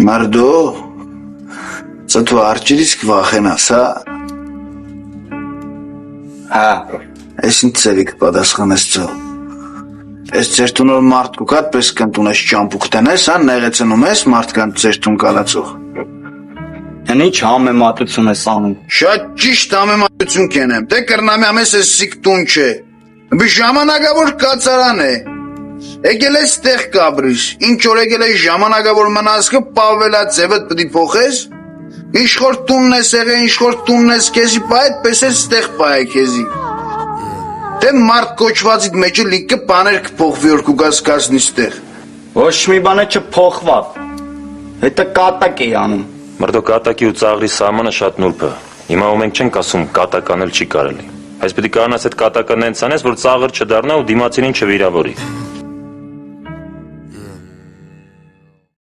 Մարդո, սա դու արջերից կվախենաս, հա? Հա, ես ինձ ծևի կպատասխանես ծո։ Ես ձեր տունոր մարդ կուկատ պես կնտունես ճամպուկ տնես, հա, նեղեցնում ես մարդկանց ձեր տուն կալացող։ Են ինչ համեմատություն ես անում։ Շատ ճիշտ համեմատություն կենեմ, դե կրնամի ամես ես սիք տուն չէ։ Բի ժամանակավոր կացարան է։ Եկել ես տեղ կաբրիս, ինչ որ եկել ես ժամանակավոր մնասկը պավվելա ձևդ պտի փոխես։ Ինչ որ տունն ես եղե, ինչ որ տունն ես քեզի պա այդպես ես տեղ պա է քեզի։ Դե մարդ կոչվածիդ մեջը լիքը բաներ կփոխվի որ կուգաս կասնիս տեղ։ Ոչ մի բան չփոխվավ։ Հետը կատակ է անում։ Մարդո կատակի ու ծաղրի սահմանը շատ նուրբ է։ Հիմա ու մենք չենք ասում կատակ անել չի կարելի։ Այս պետք է կանաս այդ կատակը նենց անես, որ ծաղր չդառնա ու դիմացինին չվիրավորի։